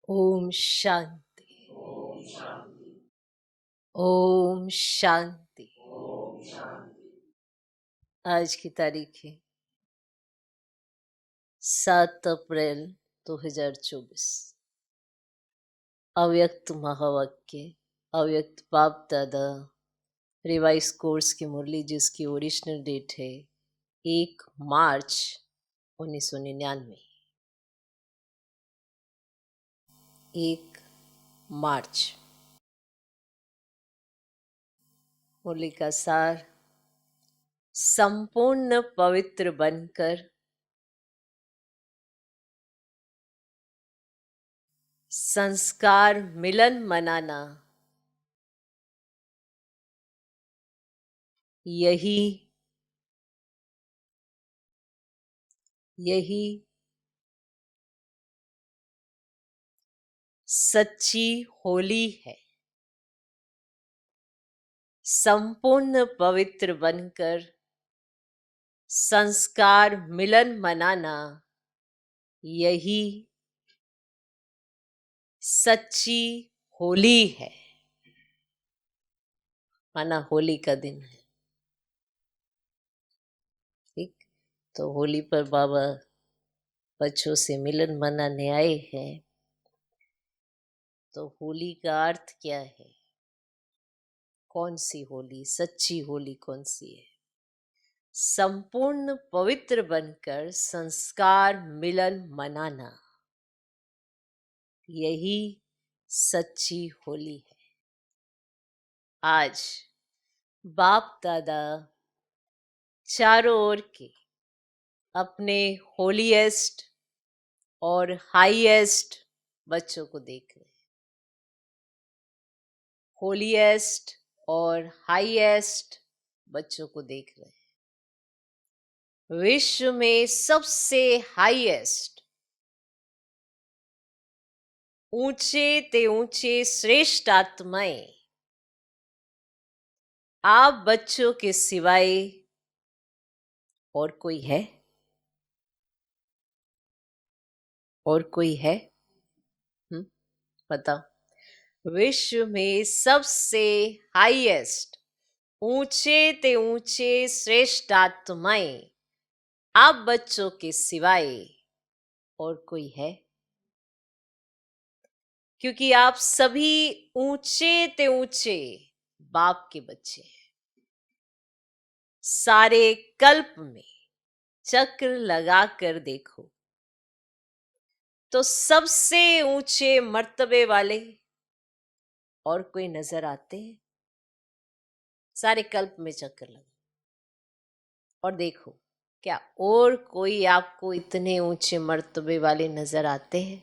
ओम शांति। ओम शांति। आज की तारीख है 7 अप्रैल 2024। अव्यक्त महावाक्य, अव्यक्त बाप दादा रिवाइज कोर्स की मुरली, जिसकी ओरिजिनल डेट है 1 मार्च 1999। 1 मार्च। मुरली का सार: संपूर्ण पवित्र बनकर संस्कार मिलन मनाना, यही सच्ची होली है। संपूर्ण पवित्र बनकर संस्कार मिलन मनाना, यही सच्ची होली है। माना होली का दिन है। ठीक, तो होली पर बाबा बच्चों से मिलन मनाने आए हैं। तो होली का अर्थ क्या है? कौन सी होली, सच्ची होली कौन सी है? संपूर्ण पवित्र बनकर संस्कार मिलन मनाना, यही सच्ची होली है। आज बाप दादा चारों ओर के अपने होलीएस्ट और हाईएस्ट बच्चों को देख रहे हैं। होलीएस्ट और हाईएस्ट बच्चों को देख रहे हैं। विश्व में सबसे हाईएस्ट, ऊंचे ते ऊंचे श्रेष्ठ आत्माएं आप बच्चों के सिवाय और कोई है? और कोई है? बताओ। विश्व में सबसे हाईएस्ट, ऊंचे ते ऊंचे श्रेष्ठ आत्माएं आप बच्चों के सिवाय और कोई है? क्योंकि आप सभी ऊंचे ते ऊंचे बाप के बच्चे हैं। सारे कल्प में चक्र लगा कर देखो तो सबसे ऊंचे मर्तबे वाले और कोई नजर आते हैं? सारे कल्प में चक्कर लगा और देखो, क्या और कोई आपको इतने ऊंचे मर्तबे वाले नजर आते हैं?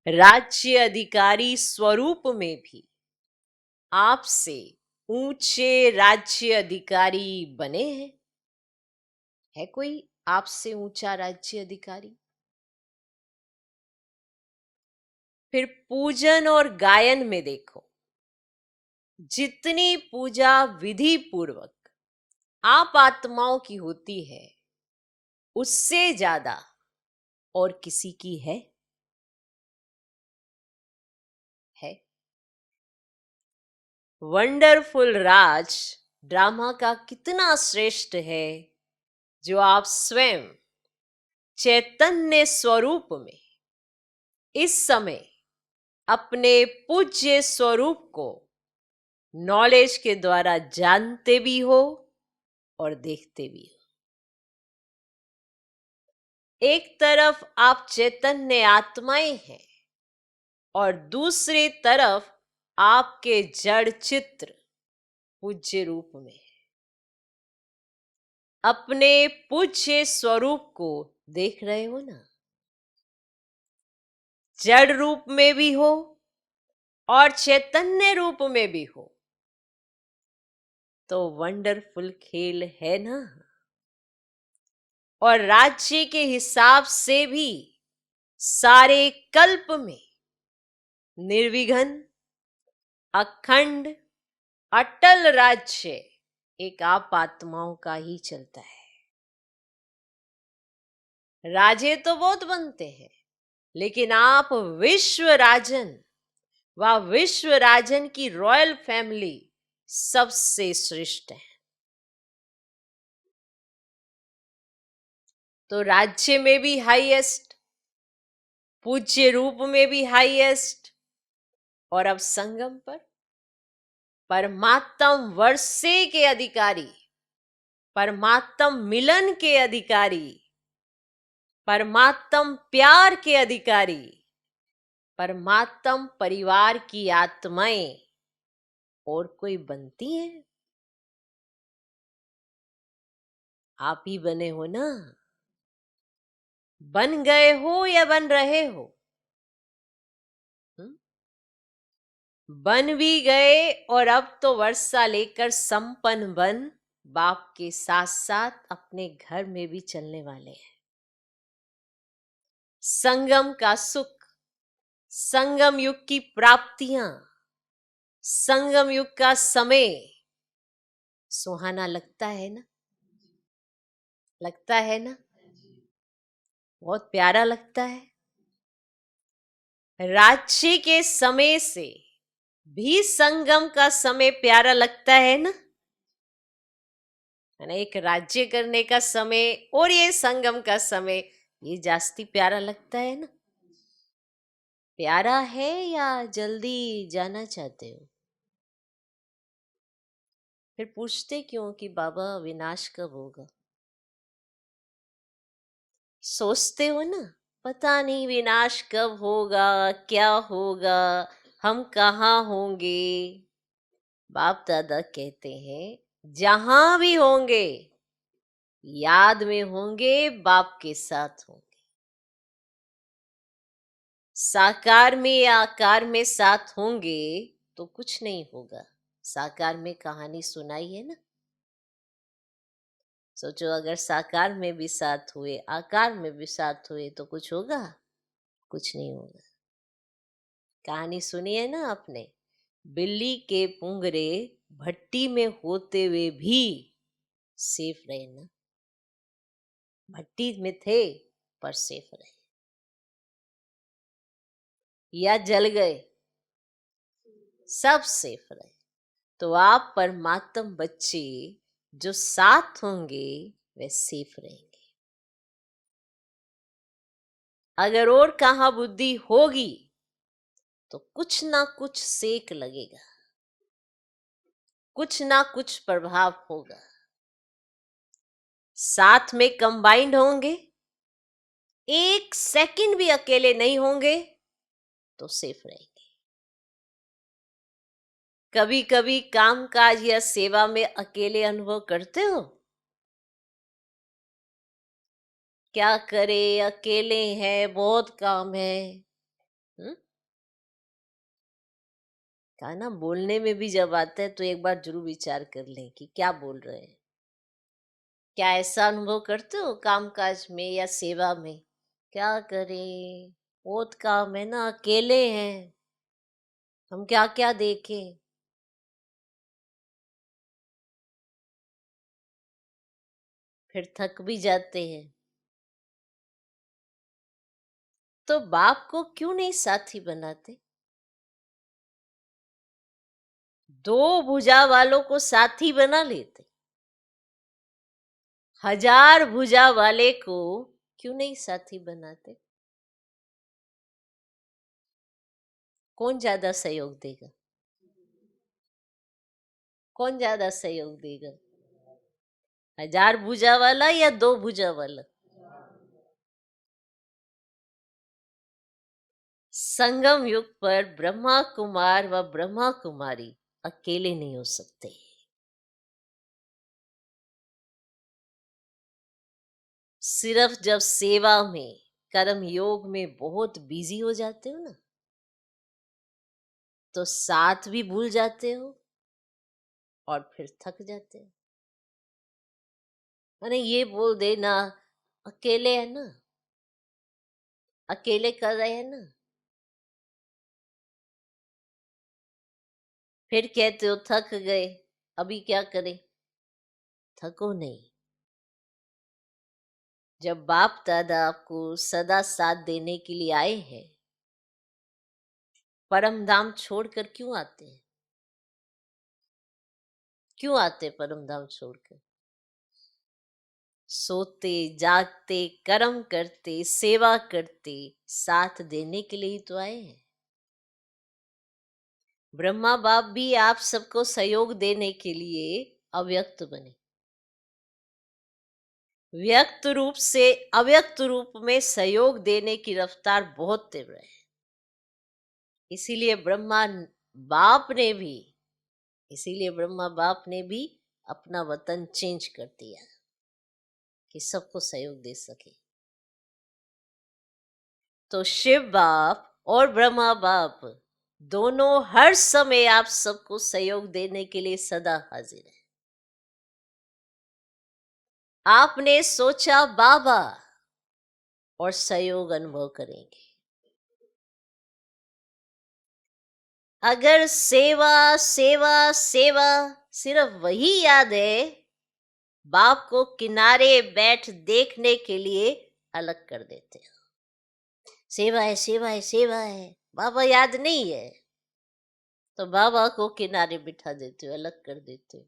राज्य अधिकारी स्वरूप में भी आपसे ऊंचे राज्य अधिकारी बने हैं? है कोई आपसे ऊंचा राज्य अधिकारी? फिर पूजन और गायन में देखो, जितनी पूजा विधि पूर्वक आप आत्माओं की होती है, उससे ज्यादा और किसी की है? वंडरफुल राज ड्रामा का कितना श्रेष्ठ है, जो आप स्वयं चैतन्य स्वरूप में इस समय अपने पूज्य स्वरूप को नॉलेज के द्वारा जानते भी हो और देखते भी हो। एक तरफ आप चैतन्य आत्माएं हैं और दूसरी तरफ आपके जड़ चित्र पूज्य रूप में है। अपने पूज्य स्वरूप को देख रहे हो ना? जड़ रूप में भी हो और चैतन्य रूप में भी हो, तो वंडरफुल खेल है ना? और राज्य के हिसाब से भी सारे कल्प में निर्विघ्न अखंड अटल राज्य एक आप आत्माओं का ही चलता है। राजे तो बहुत बनते हैं, लेकिन आप विश्व राजन व विश्व राजन की रॉयल फैमिली सबसे श्रेष्ठ है। तो राज्य में भी हाईएस्ट, पूज्य रूप में भी हाईएस्ट, और अब संगम पर परमात्म वर्षे के अधिकारी, परमात्म मिलन के अधिकारी, परमात्म प्यार के अधिकारी, परमात्म परिवार की आत्माएं और कोई बनती हैं? आप ही बने हो ना। बन गए हो या बन रहे हो? हुँ? बन भी गए और अब तो वर्षा लेकर संपन्न बन बाप के साथ साथ अपने घर में भी चलने वाले हैं। संगम का सुख, संगम युग की प्राप्तियां, संगम युग का समय सुहाना लगता है ना? लगता है ना? बहुत प्यारा लगता है। राज्य के समय से भी संगम का समय प्यारा लगता है ना? है ना? एक राज्य करने का समय और ये संगम का समय, ये जास्ती प्यारा लगता है ना? प्यारा है या जल्दी जाना चाहते हो? फिर पूछते क्यों कि बाबा विनाश कब होगा? सोचते हो ना, पता नहीं विनाश कब होगा, क्या होगा, हम कहाँ होंगे। बाप दादा कहते हैं जहां भी होंगे याद में होंगे, बाप के साथ होंगे। साकार में या आकार में साथ होंगे तो कुछ नहीं होगा। साकार में कहानी सुनाई है ना। सोचो अगर साकार में भी साथ हुए, आकार में भी साथ हुए तो कुछ होगा? कुछ नहीं होगा। कहानी सुनी है ना आपने, बिल्ली के पुंगरे भट्टी में होते हुए भी सेफ रहे ना। भट्टी में थे पर सेफ रहे, या जल गए, सब सेफ रहे। तो आप परमात्म बच्चे जो साथ होंगे वे सेफ रहेंगे। अगर और कहाँ बुद्धि होगी तो कुछ ना कुछ सेक लगेगा, कुछ ना कुछ प्रभाव होगा। साथ में कंबाइंड होंगे, एक सेकंड भी अकेले नहीं होंगे तो सेफ रहेंगे। कभी कभी काम काज या सेवा में अकेले अनुभव करते हो? क्या करे, अकेले हैं, बहुत काम है। हम्म? कहा ना, बोलने में भी जब आता है तो एक बार जरूर विचार कर लें कि क्या बोल रहे हैं। क्या ऐसा अनुभव करते हो काम काज में या सेवा में? क्या करें, बहुत काम है ना, अकेले हैं, हम क्या क्या देखें। फिर थक भी जाते हैं। तो बाप को क्यों नहीं साथी बनाते? दो भुजा वालों को साथी बना लेते, हजार भुजा वाले को क्यों नहीं साथी बनाते? कौन ज्यादा सहयोग देगा? कौन ज्यादा सहयोग देगा? हजार भुजा वाला या दो भुजा वाला? संगम युग पर ब्रह्मा कुमार व ब्रह्मा कुमारी अकेले नहीं हो सकते। सिर्फ जब सेवा में, कर्म योग में बहुत बिजी हो जाते हो ना, तो साथ भी भूल जाते हो और फिर थक जाते हो। मैंने ये बोल देना, अकेले है ना, अकेले कर रहे हैं ना, फिर कहते हो थक गए, अभी क्या करें? थको नहीं, जब बाप दादा आपको सदा साथ देने के लिए आए हैं, परम धाम छोड़कर क्यों आते हैं? क्यों आते परम धाम छोड़कर? सोते जागते कर्म करते सेवा करते साथ देने के लिए ही तो आए हैं। ब्रह्मा बाप भी आप सबको सहयोग देने के लिए अव्यक्त बने। व्यक्त रूप से अव्यक्त रूप में सहयोग देने की रफ्तार बहुत तीव्र है। इसीलिए ब्रह्मा बाप ने भी अपना वतन चेंज कर दिया कि सबको सहयोग दे सके। तो शिव बाप और ब्रह्मा बाप दोनों हर समय आप सबको सहयोग देने के लिए सदा हाजिर है। आपने सोचा बाबा और सहयोग अनुभव करेंगे। अगर सेवा सेवा सेवा सिर्फ वही याद है, बाप को किनारे बैठ देखने के लिए अलग कर देते हो। सेवा है सेवा है सेवा है, बाबा याद नहीं है तो बाबा को किनारे बिठा देते हो, अलग कर देते हो।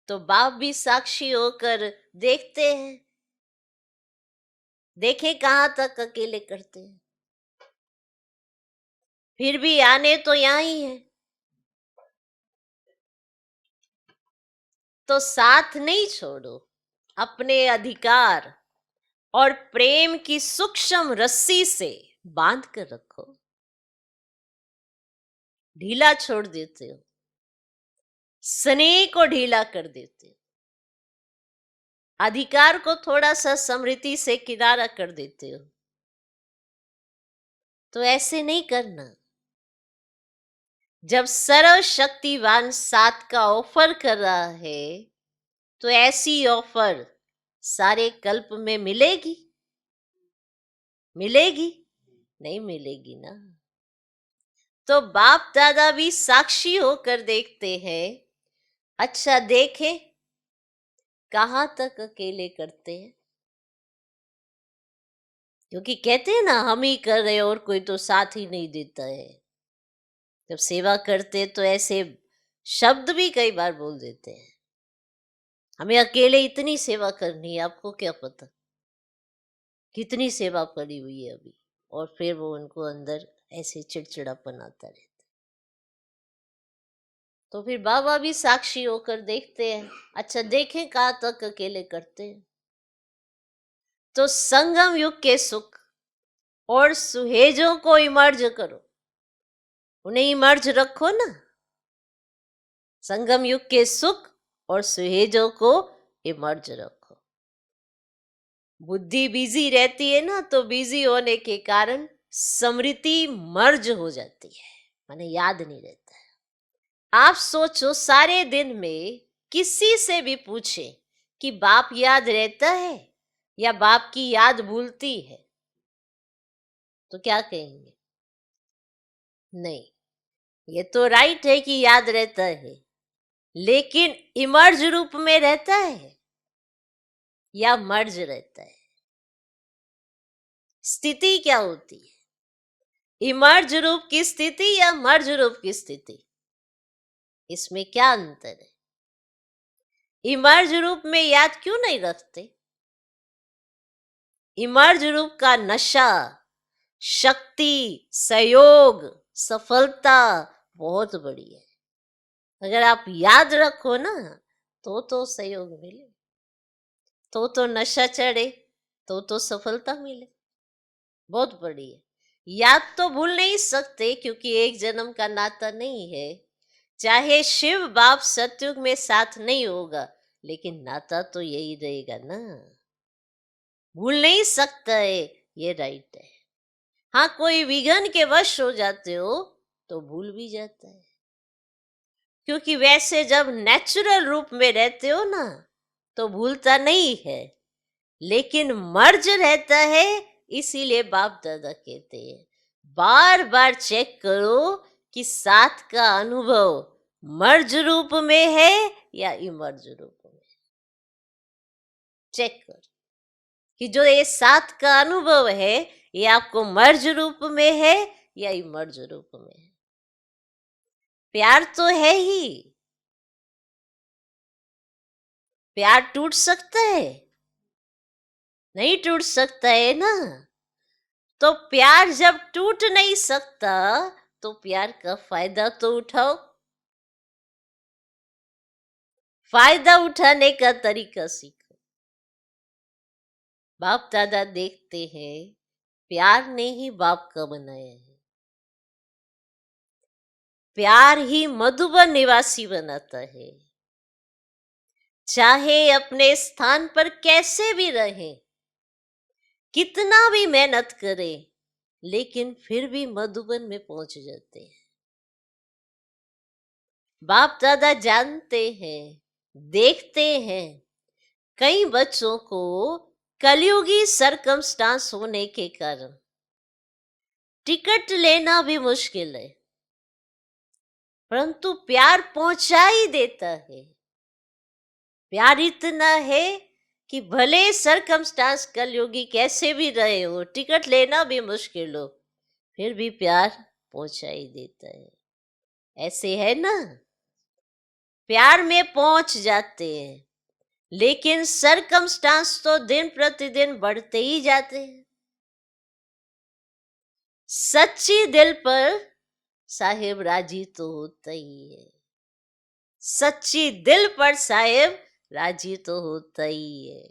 तो बाप भी साक्षी होकर देखते हैं। देखें कहां तक अकेले करते हैं। फिर भी आने तो यहां ही है, तो साथ नहीं छोड़ो। अपने अधिकार और प्रेम की सूक्ष्म रस्सी से बांध कर रखो। ढीला छोड़ देते हो, स्नेह को ढीला कर देते हो, अधिकार को थोड़ा सा समृद्धि से किनारा कर देते हो। तो ऐसे नहीं करना। जब सर्वशक्तिवान साथ का ऑफर कर रहा है तो ऐसी ऑफर सारे कल्प में मिलेगी? मिलेगी? नहीं मिलेगी ना। तो बाप दादा भी साक्षी होकर देखते हैं। अच्छा देखें कहां तक अकेले करते हैं। क्योंकि कहते हैं ना हम ही कर रहे और कोई तो साथ ही नहीं देता है। जब सेवा करते तो ऐसे शब्द भी कई बार बोल देते हैं, हमें अकेले इतनी सेवा करनी है, आपको क्या पता कितनी सेवा पड़ी हुई है अभी। और फिर वो उनको अंदर ऐसे चिड़चिड़ापन आता रहता। तो फिर बाबा भी साक्षी होकर देखते हैं। अच्छा देखें कहां तक अकेले करते हैं। तो संगम युग के सुख और सुहेजों को इमर्ज करो, उन्हें इमर्ज रखो ना। संगम युग के सुख और सुहेजों को इमर्ज रखो। बुद्धि बिजी रहती है ना, तो बिजी होने के कारण स्मृति मर्ज हो जाती है, माने याद नहीं रहता है। आप सोचो सारे दिन में किसी से भी पूछे कि बाप याद रहता है या बाप की याद भूलती है, तो क्या कहेंगे? नहीं, ये तो राइट है कि याद रहता है, लेकिन इमर्ज रूप में रहता है या मर्ज रहता है? स्थिति क्या होती है? इमर्ज रूप की स्थिति या मर्ज रूप की स्थिति, इसमें क्या अंतर है? इमर्ज रूप में याद क्यों नहीं रखते? इमर्ज रूप का नशा, शक्ति, सहयोग, सफलता बहुत बड़ी है। अगर आप याद रखो ना तो सहयोग मिले, तो नशा चढ़े, तो सफलता मिले, बहुत बड़ी है। याद तो भूल नहीं सकते क्योंकि एक जन्म का नाता नहीं है। चाहे शिव बाप सतयुग में साथ नहीं होगा, लेकिन नाता तो यही रहेगा ना। भूल नहीं सकता है, ये राइट है। हाँ कोई विघन के वश हो जाते हो तो भूल भी जाता है, क्योंकि वैसे जब नेचुरल रूप में रहते हो ना तो भूलता नहीं है, लेकिन मर्ज रहता है। इसीलिए बाप दादा कहते हैं बार बार चेक करो कि साथ का अनुभव मर्ज रूप में है या इमर्ज रूप में। चेक करो। कि जो ये साथ का अनुभव है ये आपको मर्ज रूप में है या इमर्ज रूप में है। प्यार तो है ही, प्यार टूट सकता है? नहीं टूट सकता है ना। तो प्यार जब टूट नहीं सकता तो प्यार का फायदा तो उठाओ। फायदा उठाने का तरीका सीखो। बाप दादा देखते हैं प्यार ने ही बाप का बनाया है, प्यार ही मधुबन निवासी बनाता है। चाहे अपने स्थान पर कैसे भी रहे, कितना भी मेहनत करे, लेकिन फिर भी मधुबन में पहुंच जाते हैं। बाप दादा जानते हैं, देखते हैं कई बच्चों को कलयुगी सरकमस्टांस होने के कारण टिकट लेना भी मुश्किल है, परंतु प्यार पहुंचा ही देता है। प्यार इतना है कि भले सरकमस्टांस कलयुगी कैसे भी रहे हो, टिकट लेना भी मुश्किल हो, फिर भी प्यार पहुंचा ही देता है। ऐसे है ना, प्यार में पहुंच जाते हैं, लेकिन सरकमस्टांस तो दिन प्रतिदिन बढ़ते ही जाते हैं। सच्ची दिल पर साहेब राजी तो होता ही है, सच्ची दिल पर साहेब राजी तो होता ही है।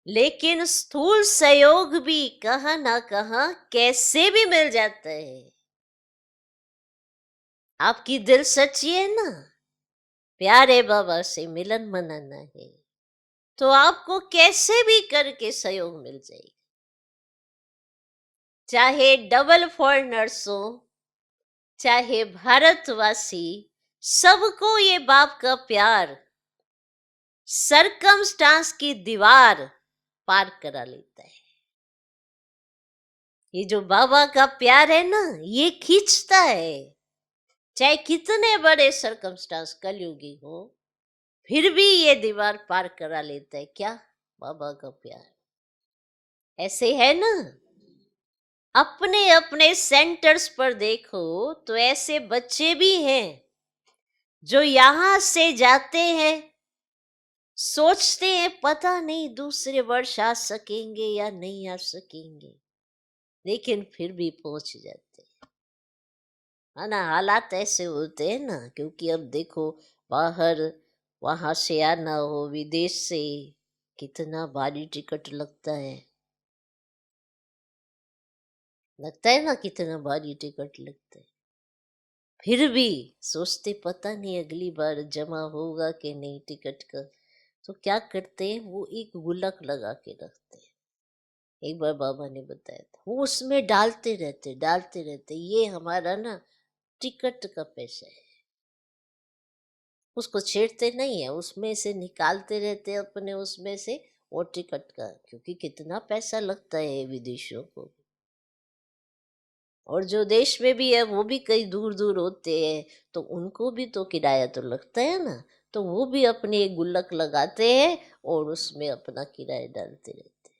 लेकिन स्थूल सहयोग भी कहां ना कहां कैसे भी मिल जाता है। आपकी दिल सच्ची है ना, प्यारे बाबा से मिलन मनाना है, तो आपको कैसे भी करके सहयोग मिल जाएगा। चाहे डबल फॉरेनर्स हो, चाहे भारतवासी, सबको ये बाप का प्यार सरकमस्टांस की दीवार पार करा लेता है। ये जो बाबा का प्यार है ना, ये खींचता है। चाहे कितने बड़े सरकमस्टांस कलयुगी हो, फिर भी ये दीवार पार करा लेता है। क्या? बाबा का प्यार। ऐसे है ना, अपने अपने सेंटर्स पर देखो तो ऐसे बच्चे भी हैं जो यहां से जाते हैं, सोचते हैं पता नहीं दूसरे वर्ष आ सकेंगे या नहीं आ सकेंगे, लेकिन फिर भी पहुंच जाते हैं। है ना, हालात ऐसे होते हैं ना, क्योंकि अब देखो बाहर वहां से आना हो विदेश से, कितना भारी टिकट लगता है। लगता है ना, कितना भारी टिकट लगता है। फिर भी सोचते पता नहीं अगली बार जमा होगा कि नहीं टिकट का, तो क्या करते हैं, वो एक गुल्लक लगा के रखते हैं। एक बार बाबा ने बताया था, वो उसमें डालते रहते, ये हमारा ना टिकट का पैसा है। उसको छेड़ते नहीं है, उसमें से निकालते रहते अपने उसमें से, वो टिकट का, क्योंकि कितना पैसा लगता है विदेशियों को। और जो देश में भी है वो भी कई दूर दूर होते हैं, तो उनको भी तो किराया तो लगता है ना, तो वो भी अपनी एक गुल्लक लगाते हैं और उसमें अपना किराया डालते रहते हैं।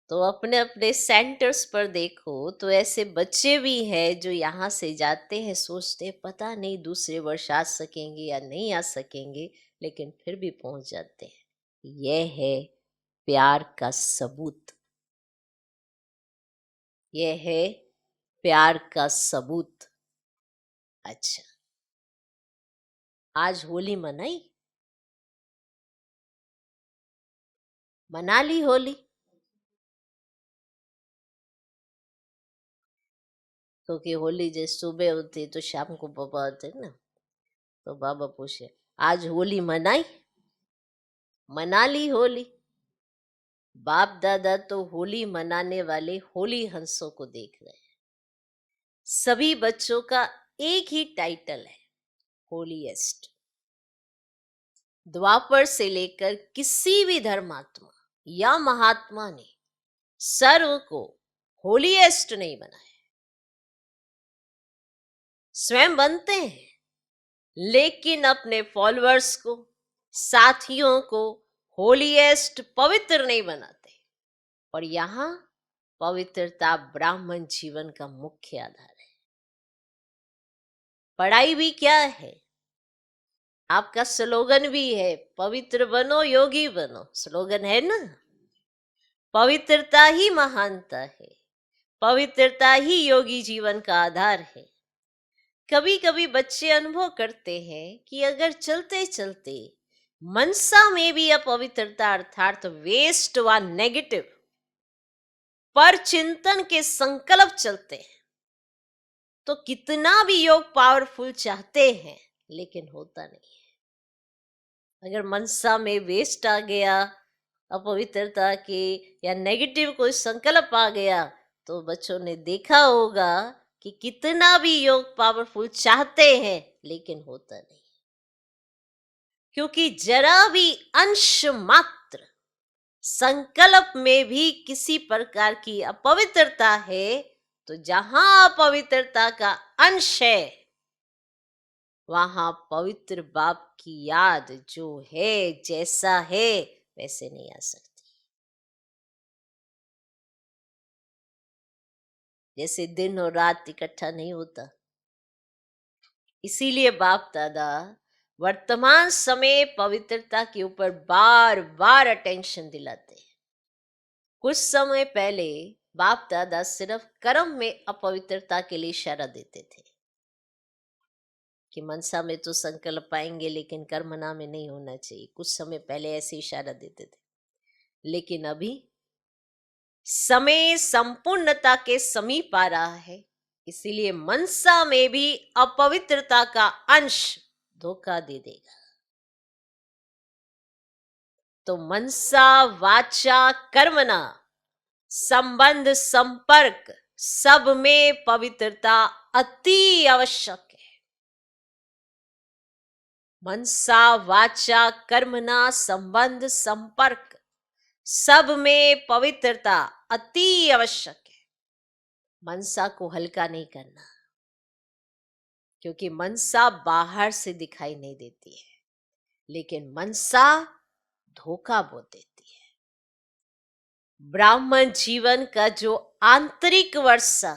तो अपने अपने सेंटर्स पर देखो तो ऐसे बच्चे भी हैं जो यहाँ से जाते हैं, सोचते हैं पता नहीं दूसरे वर्ष आ सकेंगे या नहीं आ सकेंगे, लेकिन फिर भी पहुंच जाते हैं। यह है प्यार का सबूत, यह है प्यार का सबूत। अच्छा, आज होली मनाई, मना ली होली? क्योंकि होली जैसे सुबह होती तो शाम को पापा आते ना, तो बाबा पूछे आज होली मनाई, मना ली होली? बाप दादा तो होली मनाने वाले होली हंसों को देख रहे हैं। सभी बच्चों का एक ही टाइटल है, होलीएस्ट। द्वापर से लेकर किसी भी धर्मात्मा या महात्मा ने सर्व को होलीएस्ट नहीं बनाया। स्वयं बनते हैं, लेकिन अपने फॉलोअर्स को, साथियों को होलीएस्ट पवित्र नहीं बनाते। और यहाँ पवित्रता ब्राह्मण जीवन का मुख्य आधार है। पढ़ाई भी क्या है? आपका स्लोगन भी है, पवित्र बनो योगी बनो, स्लोगन है ना। पवित्रता ही महानता है, पवित्रता ही योगी जीवन का आधार है। कभी कभी बच्चे अनुभव करते हैं कि अगर चलते चलते मनसा में भी अपवित्रता अर्थात वेस्ट व नेगेटिव पर चिंतन के संकल्प चलते हैं तो कितना भी योग पावरफुल चाहते हैं लेकिन होता नहीं है। अगर मनसा में वेस्ट आ गया, अपवित्रता के या नेगेटिव कोई संकल्प आ गया, तो बच्चों ने देखा होगा कि कितना भी योग पावरफुल चाहते हैं लेकिन होता नहीं, क्योंकि जरा भी अंश मात्र संकल्प में भी किसी प्रकार की अपवित्रता है तो जहां अपवित्रता का अंश है वहां पवित्र बाप की याद जो है जैसा है वैसे नहीं आ सकती। जैसे दिन और रात इकट्ठा नहीं होता, इसीलिए बाप दादा वर्तमान समय पवित्रता के ऊपर बार बार अटेंशन दिलाते हैं। कुछ समय पहले बाप दादा सिर्फ कर्म में अपवित्रता के लिए इशारा देते थे कि मनसा में तो संकल्प पाएंगे लेकिन कर्मना में नहीं होना चाहिए। कुछ समय पहले ऐसे इशारा देते थे, लेकिन अभी समय संपूर्णता के समीप आ रहा है, इसीलिए मनसा में भी अपवित्रता का अंश धोखा दे देगा। तो मनसा वाचा कर्मणा संबंध संपर्क सब में पवित्रता अति आवश्यक है। मनसा वाचा कर्मणा संबंध संपर्क सब में पवित्रता अति आवश्यक है। मनसा को हल्का नहीं करना, क्योंकि मनसा बाहर से दिखाई नहीं देती है लेकिन मनसा धोखा बहुत देती है। ब्राह्मण जीवन का जो आंतरिक वर्षा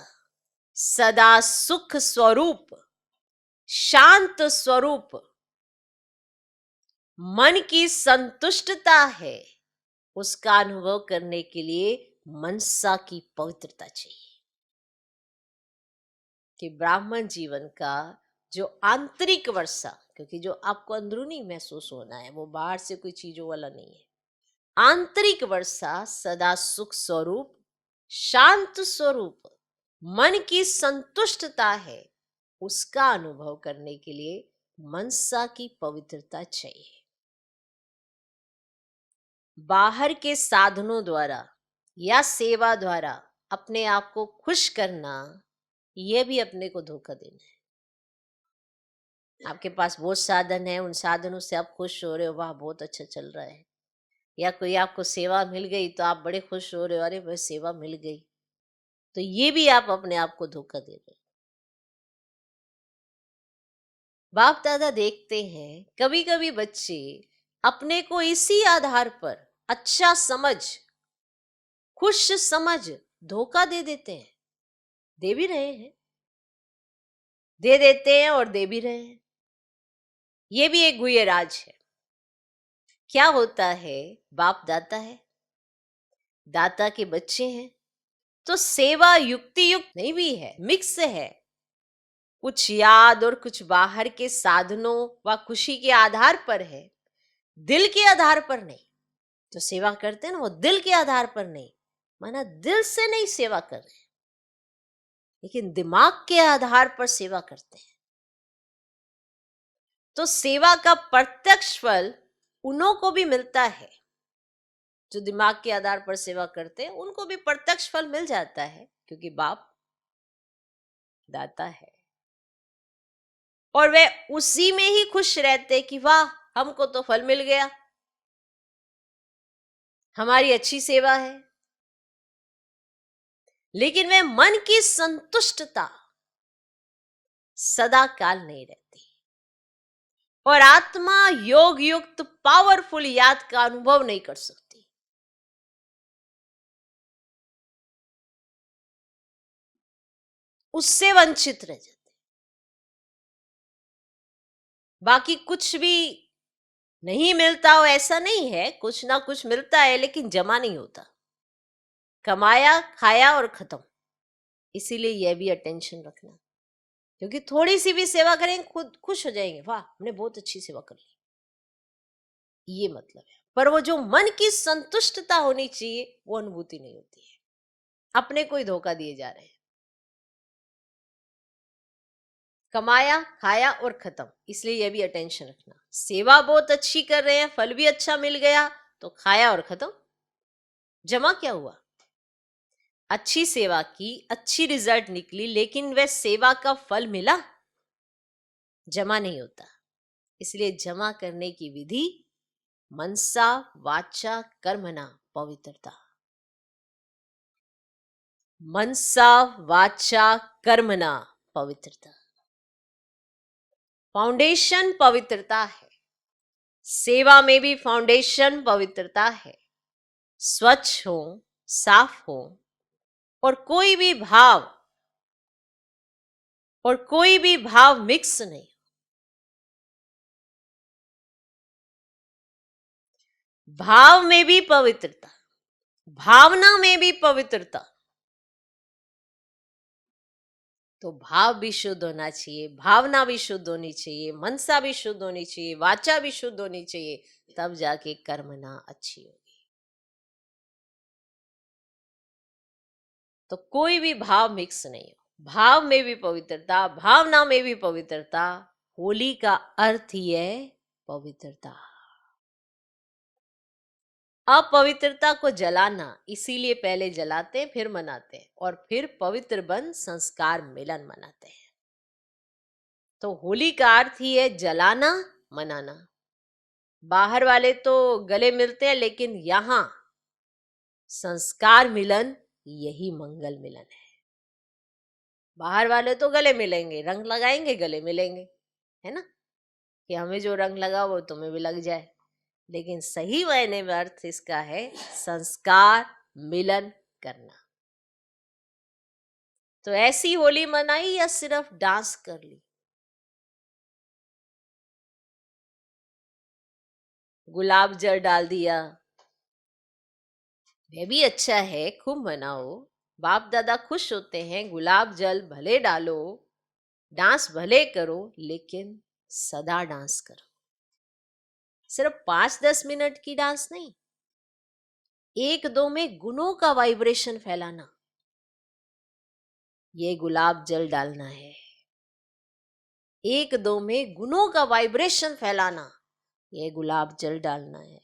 सदा सुख स्वरूप शांत स्वरूप मन की संतुष्टता है, उसका अनुभव करने के लिए मनसा की पवित्रता चाहिए। कि ब्राह्मण जीवन का जो आंतरिक वर्षा, क्योंकि जो आपको अंदरूनी महसूस होना है वो बाहर से कोई चीजों वाला नहीं है, आंतरिक वर्षा सदा सुख स्वरूप शांत स्वरूप मन की संतुष्टता है, उसका अनुभव करने के लिए मनसा की पवित्रता चाहिए। बाहर के साधनों द्वारा या सेवा द्वारा अपने आप को खुश करना, यह भी अपने को धोखा देना है। आपके पास बहुत साधन है, उन साधनों से आप खुश हो रहे हो, वाह बहुत अच्छा चल रहा है, या कोई आपको सेवा मिल गई तो आप बड़े खुश हो रहे हो, अरे भाई सेवा मिल गई, तो ये भी आप अपने आप को धोखा दे रहे हो। बाप दादा देखते हैं कभी कभी बच्चे अपने को इसी आधार पर अच्छा समझ खुश समझ धोखा दे देते हैं, दे भी रहे हैं, दे देते हैं और दे भी रहे हैं। ये भी एक गुह्य राज है। क्या होता है, बाप दाता है, दाता के बच्चे हैं, तो सेवा युक्ति युक्त नहीं भी है, मिक्स है। कुछ याद और कुछ बाहर के साधनों व खुशी के आधार पर है, दिल के आधार पर नहीं। जो सेवा करते हैं ना वो दिल के आधार पर नहीं, माना दिल से नहीं सेवा कर रहे, लेकिन दिमाग के आधार पर सेवा करते हैं। तो सेवा का प्रत्यक्ष फल उन्हों को भी मिलता है जो दिमाग के आधार पर सेवा करते हैं, उनको भी प्रत्यक्ष फल मिल जाता है, क्योंकि बाप दाता है और वे उसी में ही खुश रहते कि वाह हमको तो फल मिल गया, हमारी अच्छी सेवा है। लेकिन वे मन की संतुष्टता सदा काल नहीं रहती। और आत्मा योग युक्त पावरफुल याद का अनुभव नहीं कर सकती। उससे वंचित रह जाते। बाकी कुछ भी नहीं मिलता हो ऐसा नहीं है, कुछ ना कुछ मिलता है लेकिन जमा नहीं होता। कमाया, खाया और खत्म। इसीलिए यह भी अटेंशन रखना, क्योंकि थोड़ी सी भी सेवा करेंगे खुद खुश हो जाएंगे, वाह हमने बहुत अच्छी सेवा कर ली, ये मतलब है। पर वो जो मन की संतुष्टता होनी चाहिए वो अनुभूति नहीं होती है। अपने को ही धोखा दिए जा रहे हैं। कमाया, खाया और खत्म। इसलिए यह भी अटेंशन रखना, सेवा बहुत अच्छी कर रहे हैं, फल भी अच्छा मिल गया तो खाया और खत्म। जमा क्या हुआ? अच्छी सेवा की, अच्छी रिजल्ट निकली, लेकिन वह सेवा का फल मिला? जमा नहीं होता। इसलिए जमा करने की विधि मनसा वाचा कर्मणा पवित्रता। मनसा वाचा कर्मणा पवित्रता। फाउंडेशन पवित्रता है। सेवा में भी फाउंडेशन पवित्रता है। स्वच्छ हो, साफ हो, और कोई भी भाव मिक्स नहीं। भाव में भी पवित्रता, भावना में भी पवित्रता। तो भाव भी शुद्ध होना चाहिए, भावना भी शुद्ध होनी चाहिए, मनसा भी शुद्ध होनी चाहिए, वाचा भी शुद्ध होनी चाहिए, तब जाके कर्मना अच्छी होगी। तो कोई भी भाव मिक्स नहीं हो, भाव में भी पवित्रता, भावना में भी पवित्रता। होली का अर्थ ही है पवित्रता। अपवित्रता को जलाना, इसीलिए पहले जलाते हैं फिर मनाते हैं, और फिर पवित्र बन संस्कार मिलन मनाते हैं। तो होली का अर्थ ही है जलाना, मनाना। बाहर वाले तो गले मिलते हैं, लेकिन यहां संस्कार मिलन, यही मंगल मिलन है। बाहर वाले तो गले मिलेंगे, रंग लगाएंगे, गले मिलेंगे, है ना, कि हमें जो रंग लगा वो तुम्हें भी लग जाए। लेकिन सही मायने में अर्थ इसका है संस्कार मिलन करना। तो ऐसी होली मनाई या सिर्फ डांस कर ली? गुलाब जल डाल दिया, वह भी अच्छा है, खूब मनाओ। बाप दादा खुश होते हैं, गुलाब जल भले डालो, डांस भले करो, लेकिन सदा डांस करो। सिर्फ 5-10 मिनट की डांस नहीं, एक दो में गुणों का वाइब्रेशन फैलाना, ये गुलाब जल डालना है। एक दो में गुणों का वाइब्रेशन फैलाना, ये गुलाब जल डालना है।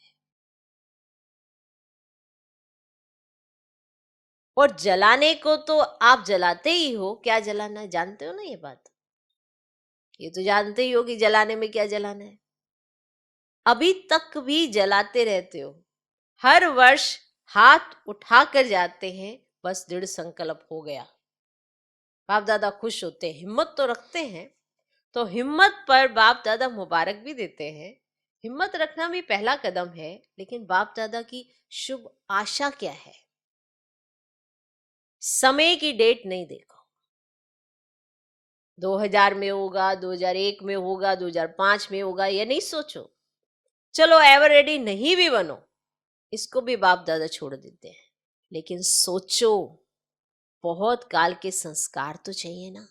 और जलाने को तो आप जलाते ही हो, क्या जलाना है जानते हो ना, ये बात ये तो जानते ही हो कि जलाने में क्या जलाना है। अभी तक भी जलाते रहते हो, हर वर्ष हाथ उठाकर जाते हैं, बस दृढ़ संकल्प हो गया। बाप दादा खुश होते हैं, हिम्मत तो रखते हैं, तो हिम्मत पर बाप दादा मुबारक भी देते हैं। हिम्मत रखना भी पहला कदम है, लेकिन बाप दादा की शुभ आशा क्या है? समय की डेट नहीं देखो, 2000 में होगा, 2001 में होगा, 2005 में होगा, ये नहीं सोचो। चलो एवर रेडी नहीं भी बनो, इसको भी बाप दादा छोड़ देते हैं, लेकिन सोचो बहुत काल के संस्कार तो चाहिए ना,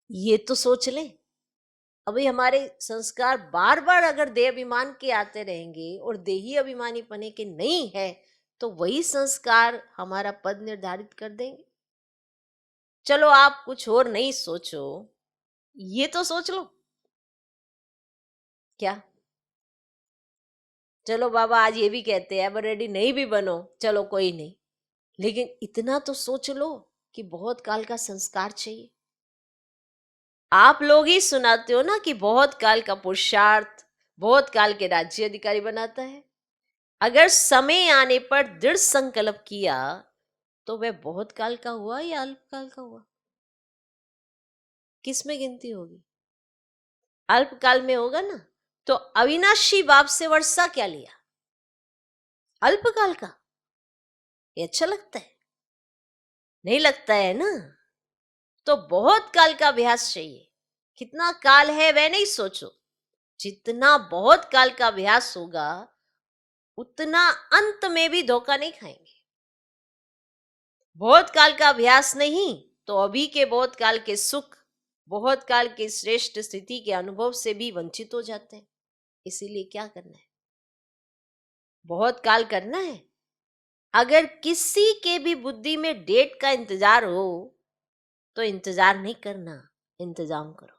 ये तो सोच लें। अभी हमारे संस्कार बार बार अगर देह अभिमान के आते रहेंगे और देही अभिमानी पने के नहीं है, तो वही संस्कार हमारा पद निर्धारित कर देंगे। चलो आप कुछ और नहीं सोचो, ये तो सोच लो। क्या? चलो बाबा आज ये भी कहते हैं एवर रेडी नहीं भी बनो, चलो कोई नहीं, लेकिन इतना तो सोच लो कि बहुत काल का संस्कार चाहिए। आप लोग ही सुनाते हो ना कि बहुत काल का पुरुषार्थ बहुत काल के राज्य अधिकारी बनाता है। अगर समय आने पर दृढ़ संकल्प किया तो वह बहुत काल का हुआ या अल्पकाल का हुआ? किस में गिनती होगी? अल्पकाल में होगा ना, तो अविनाशी बाप से वर्षा क्या लिया? अल्पकाल का। ये अच्छा लगता है? नहीं लगता है ना। तो बहुत काल का अभ्यास चाहिए। कितना काल है वह नहीं सोचो, जितना बहुत काल का अभ्यास होगा उतना अंत में भी धोखा नहीं खाएंगे। बहुत काल का अभ्यास नहीं तो अभी के बहुत काल के सुख, बहुत काल के श्रेष्ठ स्थिति के अनुभव से भी वंचित हो जाते हैं। इसीलिए क्या करना है? बहुत काल करना है। अगर किसी के भी बुद्धि में डेट का इंतजार हो तो इंतजार नहीं करना, इंतजाम करो।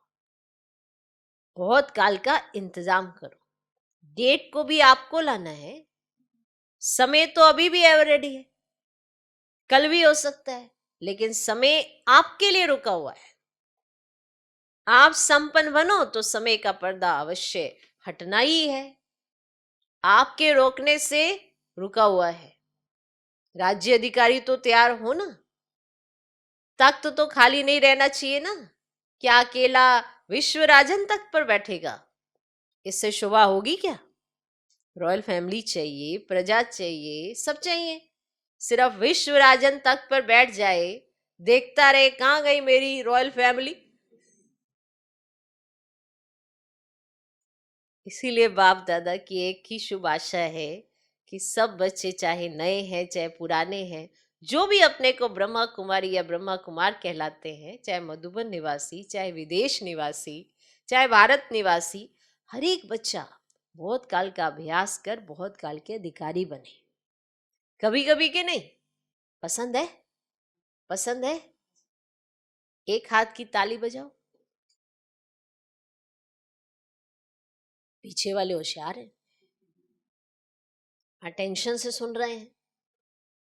बहुत काल का इंतजाम करो। डेट को भी आपको लाना है। समय तो अभी भी एवर रेडी है, कल भी हो सकता है, लेकिन समय आपके लिए रुका हुआ है। आप संपन्न बनो तो समय का पर्दा अवश्य हटना ही है। आपके रोकने से रुका हुआ है। राज्य अधिकारी तो तैयार हो ना, तख्त तो खाली नहीं रहना चाहिए ना। क्या अकेला विश्व राजन तख्त पर बैठेगा? इससे शोभा होगी क्या? रॉयल फैमिली चाहिए, प्रजा चाहिए, सब चाहिए। सिर्फ विश्व राजन तख्त पर बैठ जाए, देखता रहे कहां गई मेरी रॉयल फैमिली। इसीलिए बाप दादा की एक ही शुभ आशा है कि सब बच्चे, चाहे नए हैं चाहे पुराने हैं, जो भी अपने को ब्रह्मा कुमारी या ब्रह्मा कुमार कहलाते हैं, चाहे मधुबन निवासी, चाहे विदेश निवासी, चाहे भारत निवासी, हर एक बच्चा बहुत काल का अभ्यास कर बहुत काल के अधिकारी बने। कभी कभी के नहीं। पसंद है? पसंद है? एक हाथ की ताली बजाओ। पीछे वाले होशियार हैं, अटेंशन से सुन रहे हैं।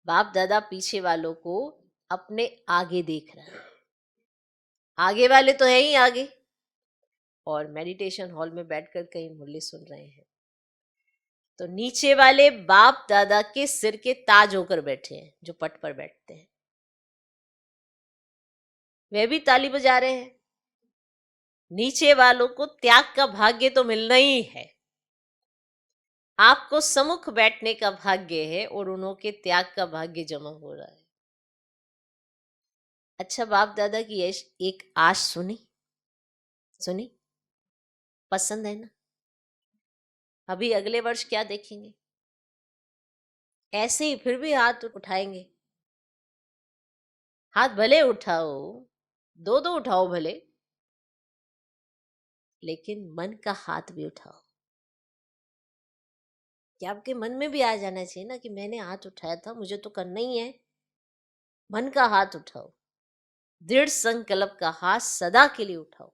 बाप दादा पीछे वालों को अपने आगे देख रहे हैं। आगे वाले तो है ही आगे, और मेडिटेशन हॉल में बैठकर कई मुरली सुन रहे हैं। तो नीचे वाले बाप दादा के सिर के ताज होकर बैठे हैं, जो पट पर बैठते हैं। वे भी ताली बजा रहे हैं। नीचे वालों को त्याग का भाग्य तो मिलना ही है। आपको सम्मुख बैठने का भाग्य है और उन्होंने त्याग का भाग्य जमा हो रहा है। अच्छा, बाप दादा की एक आश सुनी? सुनी? पसंद है ना? अभी अगले वर्ष क्या देखेंगे? ऐसे ही फिर भी हाथ उठाएंगे। हाथ भले उठाओ, दो दो उठाओ भले, लेकिन मन का हाथ भी उठाओ। कि आपके मन में भी आ जाना चाहिए ना कि मैंने हाथ उठाया था, मुझे तो करना ही है। मन का हाथ उठाओ, दृढ़ संकल्प का हाथ सदा के लिए उठाओ।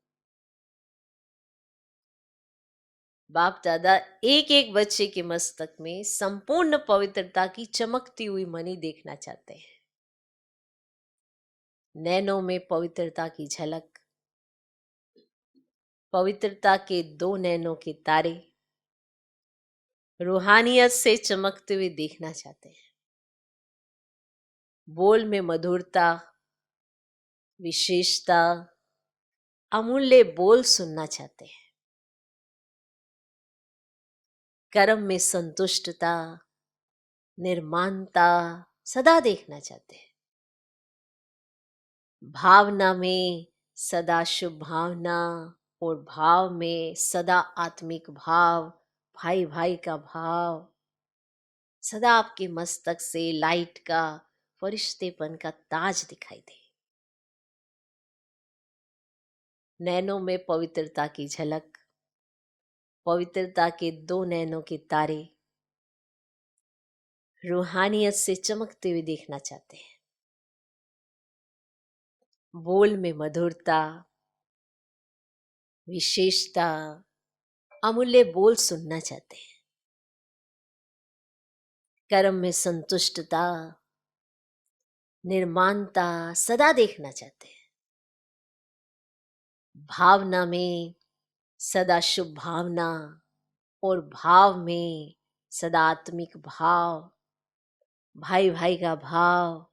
बाप दादा एक एक बच्चे के मस्तक में संपूर्ण पवित्रता की चमकती हुई मणि देखना चाहते हैं। नैनों में पवित्रता की झलक, पवित्रता के दो नैनों के तारे रूहानियत से चमकते हुए देखना चाहते हैं। बोल में मधुरता, विशेषता, अमूल्य बोल सुनना चाहते हैं। कर्म में संतुष्टता, निर्माणता सदा देखना चाहते हैं। भावना में सदा शुभ भावना और भाव में सदा आत्मिक भाव, भाई भाई का भाव सदा आपके मस्तक से लाइट का, फरिश्तेपन का ताज दिखाई दे। नैनों में पवित्रता की झलक, पवित्रता के दो नैनों के तारे रूहानियत से चमकते हुए देखना चाहते हैं। बोल में मधुरता, विशेषता, अमूल्य बोल सुनना चाहते हैं। कर्म में संतुष्टता, निर्माणता सदा देखना चाहते हैं। भावना में सदा शुभ भावना और भाव में सदा आत्मिक भाव, भाई भाई का भाव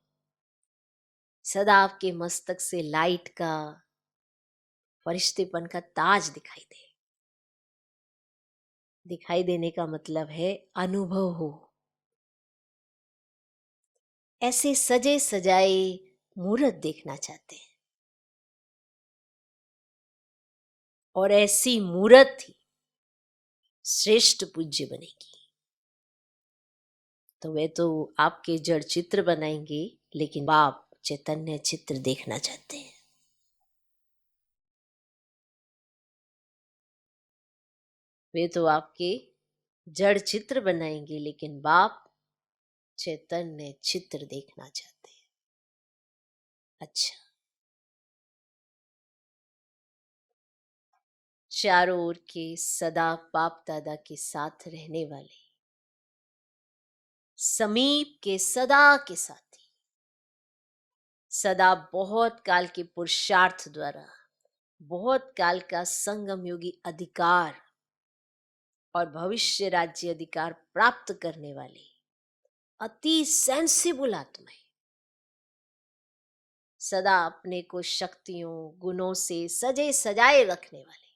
सदा आपके मस्तक से लाइट का, फरिश्तेपन का ताज दिखाई दे। दिखाई देने का मतलब है अनुभव हो। ऐसे सजे सजाए मूर्त देखना चाहते हैं, और ऐसी मूर्त ही श्रेष्ठ पूज्य बनेगी। तो वे तो आपके जड़ चित्र बनाएंगे, लेकिन आप चैतन्य चित्र देखना चाहते हैं। वे तो आपके जड़ चित्र बनाएंगे, लेकिन बाप चैतन्य चित्र देखना चाहते हैं। अच्छा, चारों ओर के सदा बाप दादा के साथ रहने वाले, समीप के साथी, सदा बहुत काल के पुरुषार्थ द्वारा बहुत काल का संगम योगी अधिकार और भविष्य राज्य अधिकार प्राप्त करने वाले अति सेंसिबल आत्माएं, सदा अपने को शक्तियों गुणों से सजे सजाए रखने वाले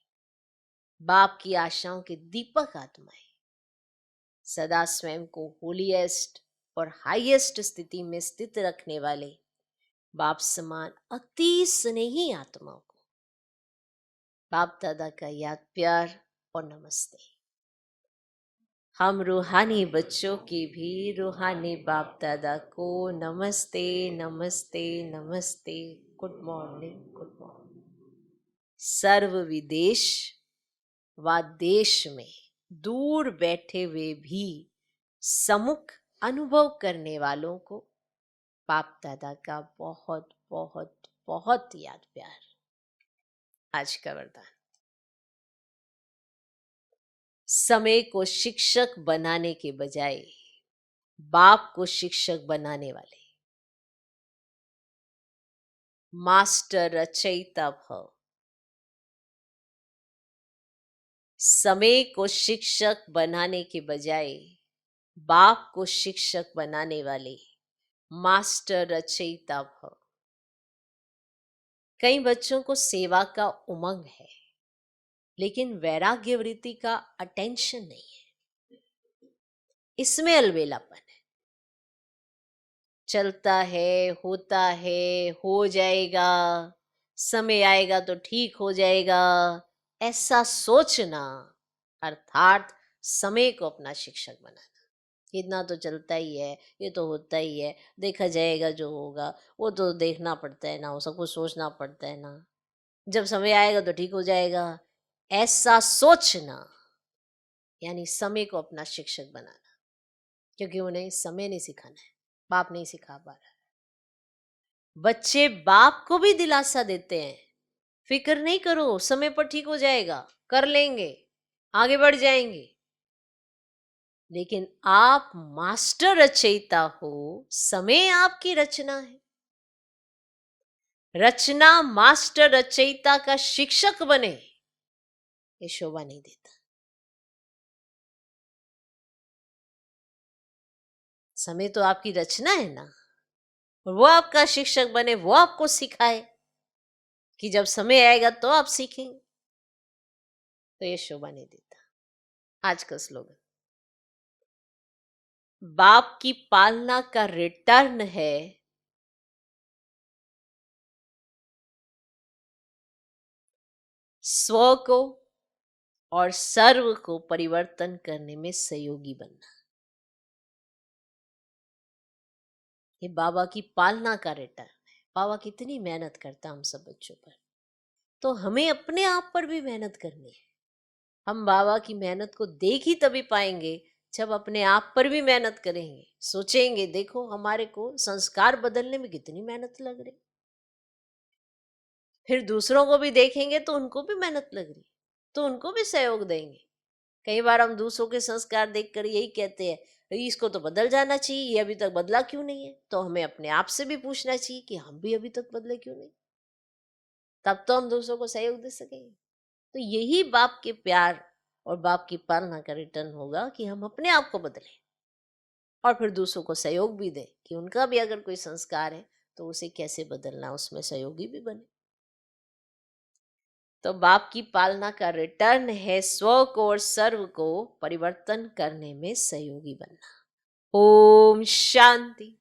बाप की आशाओं के दीपक आत्माएं, सदा स्वयं को होलीएस्ट और हाईएस्ट स्थिति में स्थित रखने वाले बाप समान अति स्नेही आत्माओं को बाप दादा का याद प्यार और नमस्ते। हम रूहानी बच्चों की भी रूहानी बाप दादा को नमस्ते नमस्ते नमस्ते। Good morning, good morning. सर्व विदेश व देश में दूर बैठे हुए भी सम्मुख अनुभव करने वालों को बाप दादा का बहुत बहुत बहुत याद प्यार। आज का वरदान, समय को शिक्षक बनाने के बजाय बाप को शिक्षक बनाने वाले मास्टर रचयिता भव। समय को शिक्षक बनाने के बजाय बाप को शिक्षक बनाने वाले मास्टर रचयिता भव। कई बच्चों को सेवा का उमंग है, लेकिन वैराग्य वृत्ति का अटेंशन नहीं है, इसमें अलबेलापन है। चलता है, होता है, हो जाएगा, समय आएगा तो ठीक हो जाएगा, ऐसा सोचना अर्थात समय को अपना शिक्षक बनाना। इतना तो चलता ही है, ये तो होता ही है, देखा जाएगा जो होगा, वो तो देखना पड़ता है ना, वो सब कुछ सोचना पड़ता है ना, जब समय आएगा तो ठीक हो जाएगा, ऐसा सोचना यानी समय को अपना शिक्षक बनाना। क्योंकि उन्हें समय नहीं सिखाना है, बाप नहीं सिखा पा रहा। बच्चे बाप को भी दिलासा देते हैं, फिक्र नहीं करो, समय पर ठीक हो जाएगा, कर लेंगे, आगे बढ़ जाएंगे। लेकिन आप मास्टर रचयिता हो, समय आपकी रचना है। रचना मास्टर रचयिता का शिक्षक बने, ये शोभा नहीं देता। समय तो आपकी रचना है ना, वो आपका शिक्षक बने, वो आपको सिखाए कि जब समय आएगा तो आप सीखेंगे, तो ये शोभा नहीं देता। आज का स्लोगन, बाप की पालना का रिटर्न है स्व को और सर्व को परिवर्तन करने में सहयोगी बनना। ये बाबा की पालना का रिटर्न है। बाबा कितनी मेहनत करता हम सब बच्चों पर, तो हमें अपने आप पर भी मेहनत करनी है। हम बाबा की मेहनत को देख ही तभी पाएंगे जब अपने आप पर भी मेहनत करेंगे, सोचेंगे देखो हमारे को संस्कार बदलने में कितनी मेहनत लग रही। फिर दूसरों को भी देखेंगे तो उनको भी मेहनत लग रही, तो उनको भी सहयोग देंगे। कई बार हम दूसरों के संस्कार देखकर यही कहते हैं, इसको तो बदल जाना चाहिए, ये अभी तक बदला क्यों नहीं है। तो हमें अपने आप से भी पूछना चाहिए कि हम भी अभी तक बदले क्यों नहीं, तब तो हम दूसरों को सहयोग दे सकेंगे। तो यही बाप के प्यार और बाप की पालना का रिटर्न होगा कि हम अपने आप को बदलें और फिर दूसरों को सहयोग भी दें कि उनका भी अगर कोई संस्कार है तो उसे कैसे बदलना, उसमें सहयोगी भी बने। तो बाप की पालना का रिटर्न है स्व को और सर्व को परिवर्तन करने में सहयोगी बनना। ओम शांति।